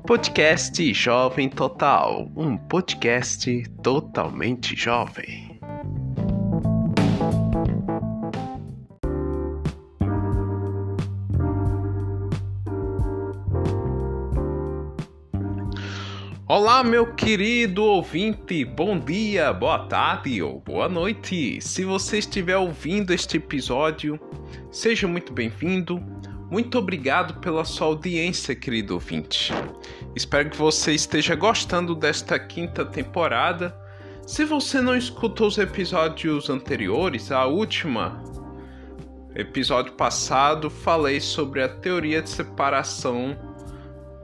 Podcast Jovem Total, um podcast totalmente jovem. Olá, meu querido ouvinte, bom dia, boa tarde ou boa noite. Se você estiver ouvindo este episódio, seja muito bem-vindo. Muito obrigado pela sua audiência, querido ouvinte. Espero que você esteja gostando desta quinta temporada. Se você não escutou os episódios anteriores, episódio passado, falei sobre a teoria de separação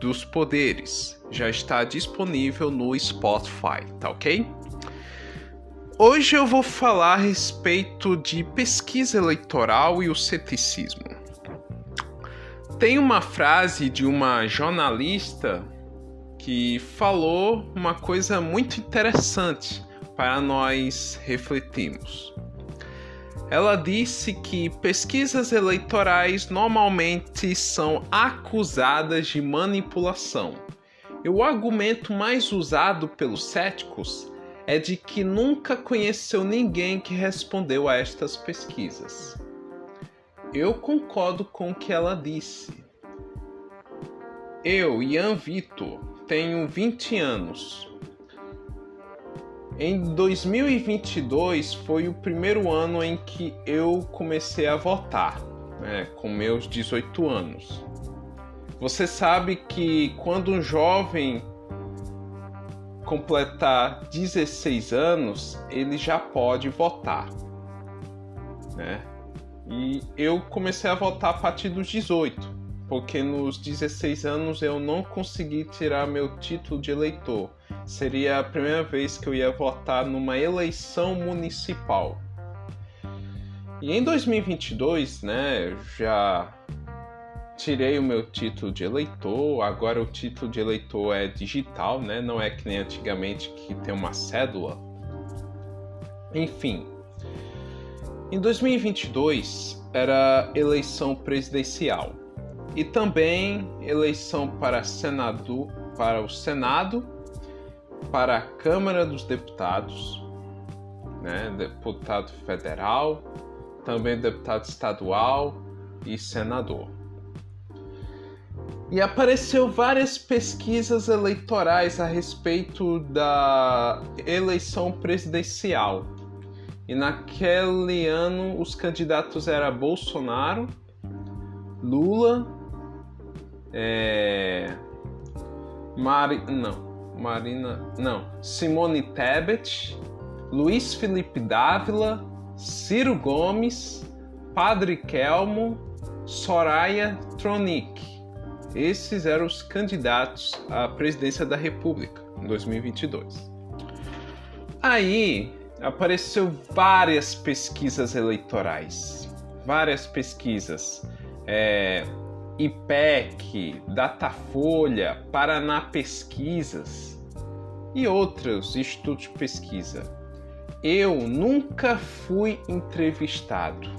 dos poderes. Já está disponível no Spotify, tá ok? Hoje eu vou falar a respeito de pesquisa eleitoral e o ceticismo. Tem uma frase de uma jornalista que falou uma coisa muito interessante para nós refletirmos. Ela disse que pesquisas eleitorais normalmente são acusadas de manipulação. E o argumento mais usado pelos céticos é de que nunca conheceu ninguém que respondeu a estas pesquisas. Eu concordo com o que ela disse. Eu, Ian Vitor, tenho 20 anos. Em 2022 foi o primeiro ano em que eu comecei a votar, com meus 18 anos. Você sabe que quando um jovem completar 16 anos, ele já pode votar, né? E eu comecei a votar a partir dos 18, porque nos 16 anos eu não consegui tirar meu título de eleitor. Seria a primeira vez que eu ia votar numa eleição municipal. E em 2022, eu já tirei o meu título de eleitor. Agora o título de eleitor é digital, não é que nem antigamente que tem uma cédula. Enfim. Em 2022 era eleição presidencial e também eleição para o Senado, para a Câmara dos Deputados, deputado federal, também deputado estadual e senador. E apareceu várias pesquisas eleitorais a respeito da eleição presidencial. E naquele ano os candidatos eram Bolsonaro, Lula, Simone Tebet, Luiz Felipe Dávila, Ciro Gomes, Padre Kelmo, Soraya Tronic. Esses eram os candidatos à presidência da República em 2022. Aí apareceu várias pesquisas eleitorais, IPEC, Datafolha, Paraná Pesquisas e outros institutos de pesquisa. Eu nunca fui entrevistado.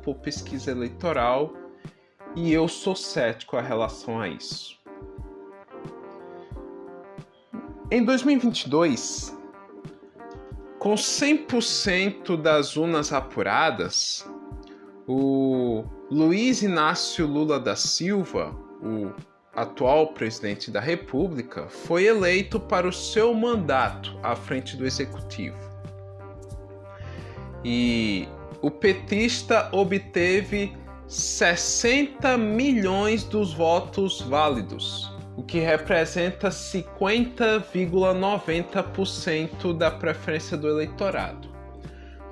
Por pesquisa eleitoral e eu sou cético a relação a isso. Em 2022, com 100% das urnas apuradas, o Luiz Inácio Lula da Silva, o atual presidente da República, foi eleito para o seu mandato à frente do Executivo. E o petista obteve 60 milhões dos votos válidos, o que representa 50,90% da preferência do eleitorado,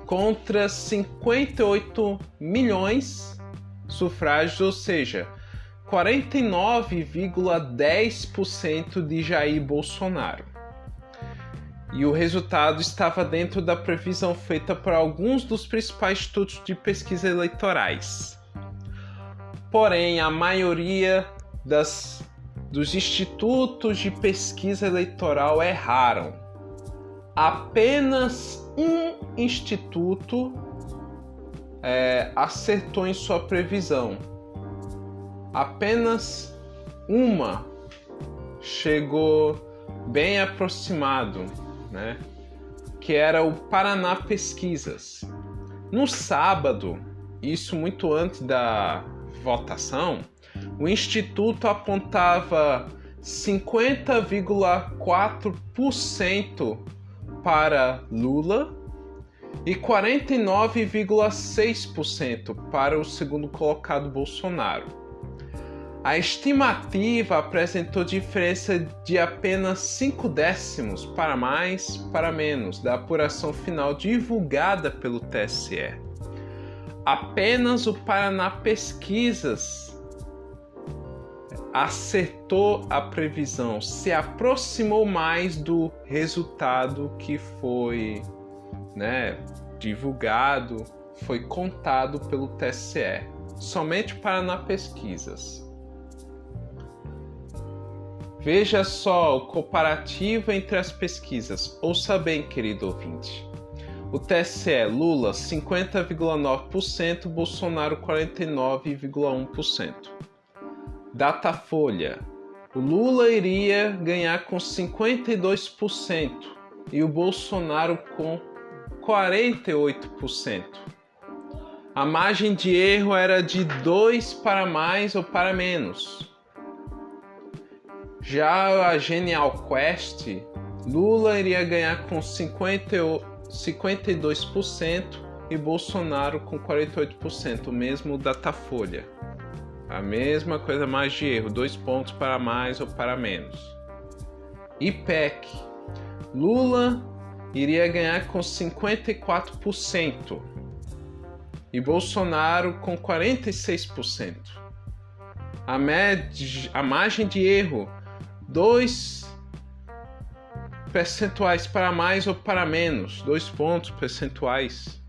contra 58 milhões sufrágios, ou seja, 49,10% de Jair Bolsonaro. E o resultado estava dentro da previsão feita por alguns dos principais institutos de pesquisa eleitorais. Porém, a maioria dos institutos de pesquisa eleitoral erraram. Apenas um instituto acertou em sua previsão. Apenas uma chegou bem aproximado, né? Que era o Paraná Pesquisas. No sábado, isso muito antes da votação, o Instituto apontava 50,4% para Lula e 49,6% para o segundo colocado Bolsonaro. A estimativa apresentou diferença de apenas 5 décimos para mais, para menos, da apuração final divulgada pelo TSE. Apenas o Paraná Pesquisas acertou a previsão, se aproximou mais do resultado que foi, divulgado, foi contado pelo TSE. Somente o Paraná Pesquisas. Veja só o comparativo entre as pesquisas. Ouça bem, querido ouvinte. O TSE, Lula 50,9%, Bolsonaro 49,1%. Datafolha, o Lula iria ganhar com 52% e o Bolsonaro com 48%. A margem de erro era de 2 para mais ou para menos. Já a Genial Quest, Lula iria ganhar com 52% e Bolsonaro com 48%, o mesmo Datafolha. A mesma coisa, mais de erro, 2 pontos para mais ou para menos. IPEC, Lula iria ganhar com 54% e Bolsonaro com 46%. A margem de erro, 2 percentuais para mais ou para menos, 2 pontos percentuais.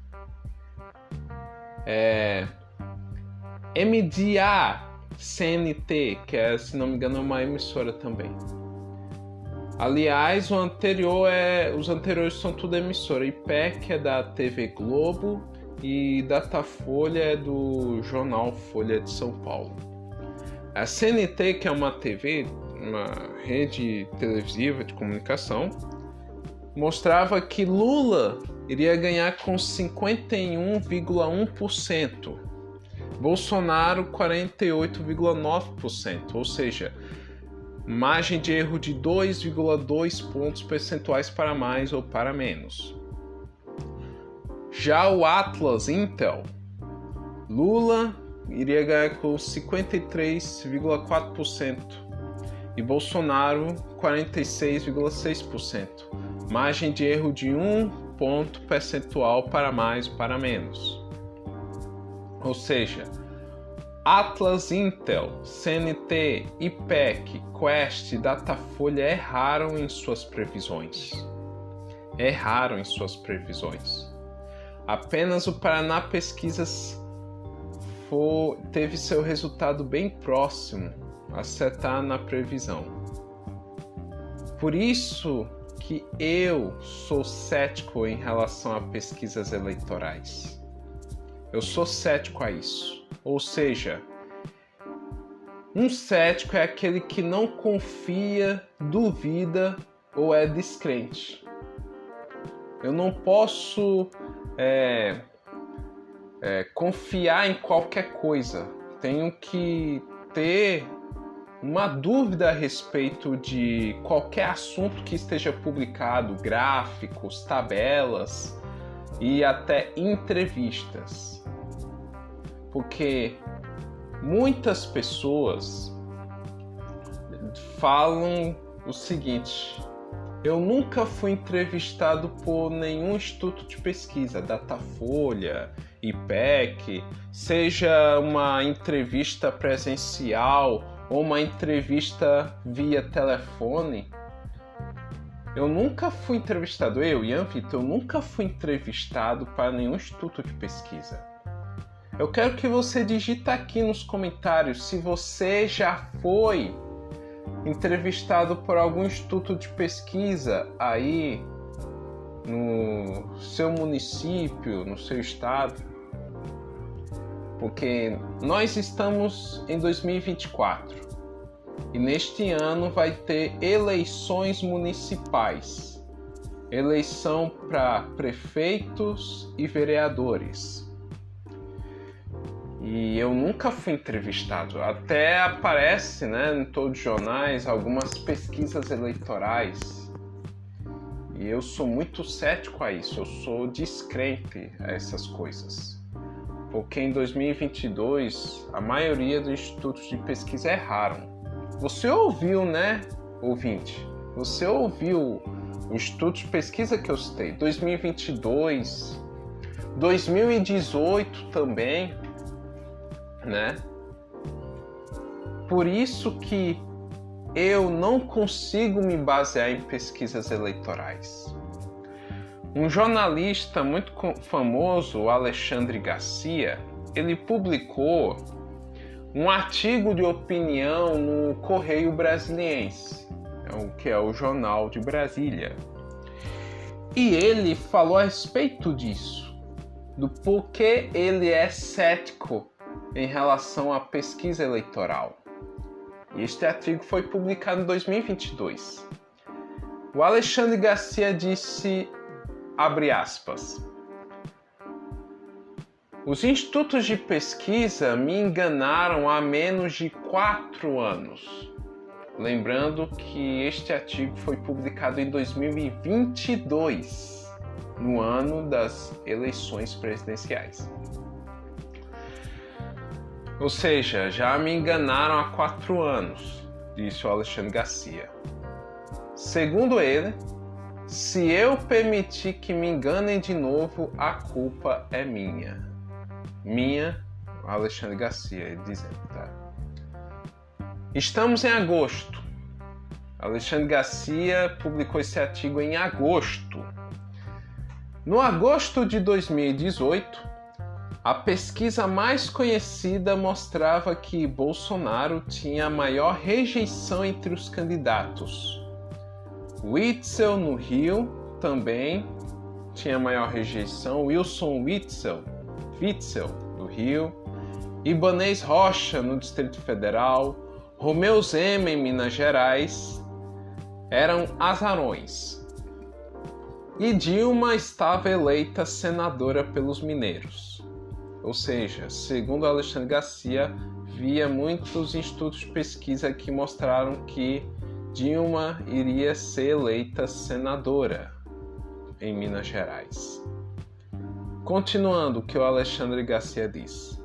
MDA CNT, que é, se não me engano, uma emissora também. Aliás, os anteriores são tudo emissora. IPEC é da TV Globo e Datafolha é do jornal Folha de São Paulo. A CNT, que é uma TV, uma rede televisiva de comunicação, mostrava que Lula iria ganhar com 51,1%, Bolsonaro 48,9%, ou seja, margem de erro de 2,2 pontos percentuais para mais ou para menos. Já o Atlas Intel, Lula iria ganhar com 53,4% e Bolsonaro 46,6%. Margem de erro de 1 ponto percentual para mais ou para menos. Ou seja, Atlas Intel, CNT, IPEC, Quest e Datafolha erraram em suas previsões. Apenas o Paraná Pesquisas teve seu resultado bem próximo a acertar na previsão. Por isso que eu sou cético em relação a pesquisas eleitorais. Eu sou cético a isso. Ou seja, um cético é aquele que não confia, duvida ou é descrente. Eu não posso confiar em qualquer coisa. Tenho que ter uma dúvida a respeito de qualquer assunto que esteja publicado, gráficos, tabelas e até entrevistas. Porque muitas pessoas falam o seguinte: eu nunca fui entrevistado por nenhum instituto de pesquisa, Datafolha, IPEC, seja uma entrevista presencial ou uma entrevista via telefone. Eu nunca fui entrevistado, Ian Vitor, eu nunca fui entrevistado para nenhum instituto de pesquisa. Eu quero que você digite aqui nos comentários se você já foi entrevistado por algum instituto de pesquisa aí no seu município, no seu estado. Porque nós estamos em 2024 e neste ano vai ter eleições municipais. Eleição para prefeitos e vereadores. E eu nunca fui entrevistado. Até aparece, né, em todos os jornais algumas pesquisas eleitorais. E eu sou muito cético a isso. Eu sou descrente a essas coisas. Porque em 2022 a maioria dos institutos de pesquisa erraram. Você ouviu, né, ouvinte? Você ouviu o instituto de pesquisa que eu citei? 2022, 2018 também, né? Por isso que eu não consigo me basear em pesquisas eleitorais. Um jornalista muito famoso, o Alexandre Garcia, ele publicou um artigo de opinião no Correio Brasiliense, que é o jornal de Brasília. E ele falou a respeito disso, do porquê ele é cético em relação à pesquisa eleitoral. E este artigo foi publicado em 2022. O Alexandre Garcia disse, abre aspas, os institutos de pesquisa me enganaram há menos de 4 anos. Lembrando que este artigo foi publicado em 2022, no ano das eleições presidenciais. Ou seja, já me enganaram há 4 anos, disse o Alexandre Garcia. Segundo ele, se eu permitir que me enganem de novo, a culpa é minha. Minha, Alexandre Garcia, ele dizendo, tá? Estamos em agosto. Alexandre Garcia publicou esse artigo em agosto. No agosto de 2018, a pesquisa mais conhecida mostrava que Bolsonaro tinha a maior rejeição entre os candidatos. Witzel, no Rio, também tinha maior rejeição. Wilson Witzel, do Rio. Ibanez Rocha, no Distrito Federal. Romeu Zema, em Minas Gerais. Eram azarões. E Dilma estava eleita senadora pelos mineiros. Ou seja, segundo Alexandre Garcia, havia muitos institutos de pesquisa que mostraram que Dilma iria ser eleita senadora em Minas Gerais. Continuando o que o Alexandre Garcia diz.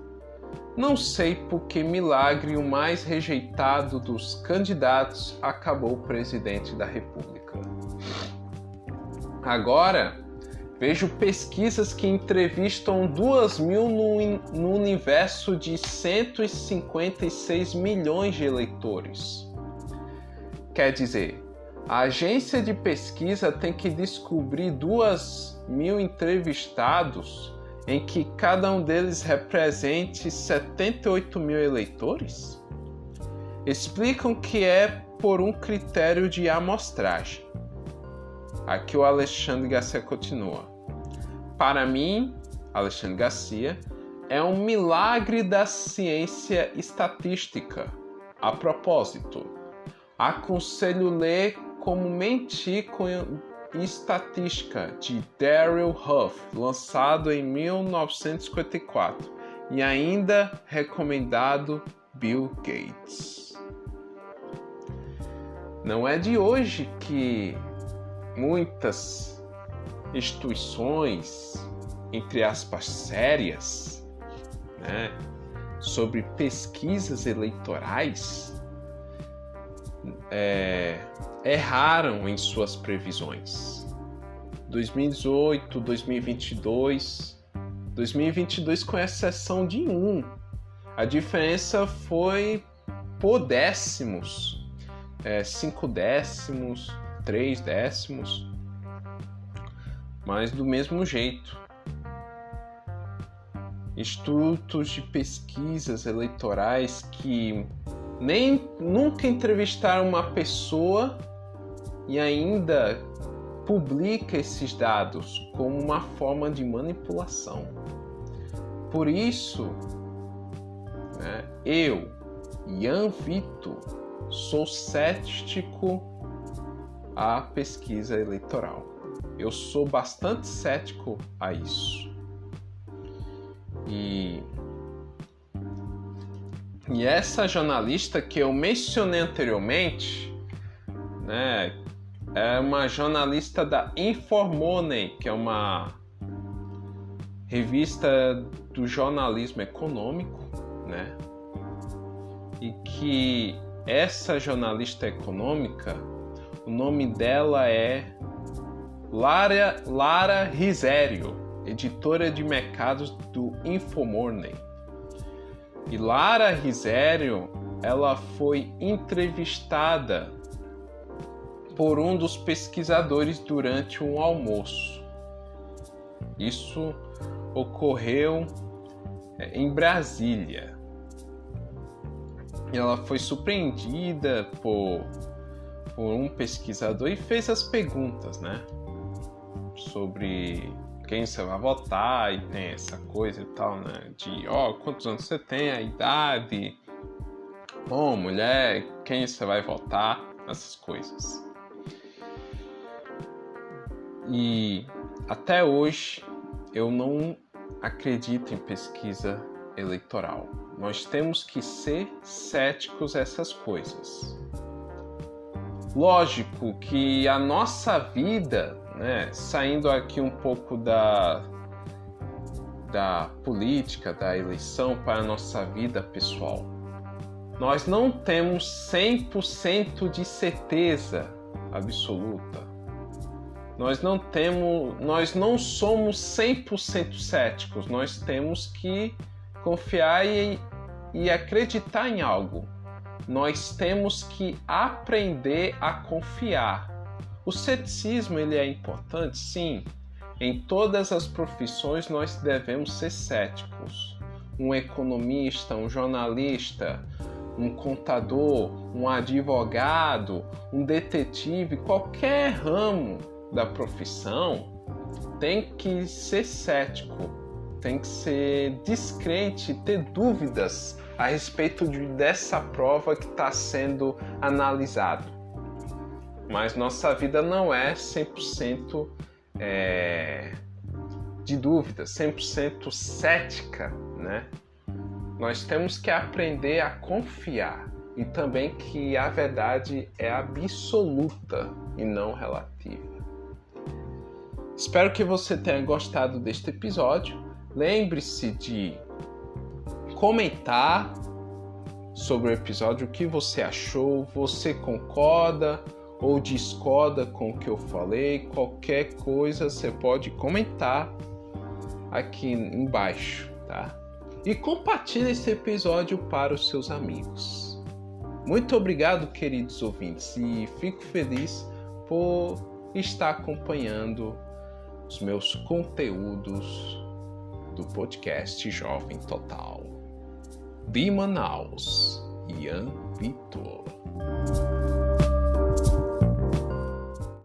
Não sei por que milagre o mais rejeitado dos candidatos acabou presidente da República. Agora, vejo pesquisas que entrevistam 2.000 no universo de 156 milhões de eleitores. Quer dizer, a agência de pesquisa tem que descobrir 2.000 entrevistados em que cada um deles represente 78 mil eleitores? Explicam que é por um critério de amostragem. Aqui o Alexandre Garcia continua. Para mim, Alexandre Garcia, é um milagre da ciência estatística. A propósito, aconselho ler Como Mentir com Estatística, de Darrell Huff, lançado em 1954, e ainda recomendado Bill Gates. Não é de hoje que muitas instituições, entre aspas, sérias, né, sobre pesquisas eleitorais, erraram em suas previsões. 2018, 2022 com exceção de um. A diferença foi por décimos, 5 décimos, 3 décimos, mas do mesmo jeito. Institutos de pesquisas eleitorais que nunca entrevistaram uma pessoa e ainda publica esses dados como uma forma de manipulação. Por isso, eu, Ian Vitor, sou cético à pesquisa eleitoral. Eu sou bastante cético a isso. E essa jornalista que eu mencionei anteriormente, né, é uma jornalista da Informoney, que é uma revista do jornalismo econômico, né? E que essa jornalista econômica, o nome dela é Lara Risério, editora de mercados do Informoney. E Lara Risério, ela foi entrevistada por um dos pesquisadores durante um almoço. Isso ocorreu em Brasília. Ela foi surpreendida por um pesquisador e fez as perguntas, né? Sobre quem você vai votar e tem essa coisa e tal, né? De, quantos anos você tem, a idade, mulher, quem você vai votar, essas coisas. E até hoje eu não acredito em pesquisa eleitoral. Nós temos que ser céticos a essas coisas. Lógico que a nossa vida, né, saindo aqui um pouco da política, da eleição para a nossa vida pessoal, nós não temos 100% de certeza absoluta. Nós não somos 100% céticos, nós temos que confiar e acreditar em algo. Nós temos que aprender a confiar. O ceticismo ele é importante, sim. Em todas as profissões nós devemos ser céticos. Um economista, um jornalista, um contador, um advogado, um detetive, qualquer ramo da profissão tem que ser cético, tem que ser descrente, ter dúvidas a respeito dessa prova que está sendo analisada. Mas nossa vida não é 100% de dúvida, 100% cética, né? Nós temos que aprender a confiar e também que a verdade é absoluta e não relativa. Espero que você tenha gostado deste episódio. Lembre-se de comentar sobre o episódio, o que você achou, você concorda ou discorda com o que eu falei, qualquer coisa você pode comentar aqui embaixo, tá? E compartilhe esse episódio para os seus amigos. Muito obrigado, queridos ouvintes, e fico feliz por estar acompanhando os meus conteúdos do podcast Jovem Total. De Manaus, Ian Vitor.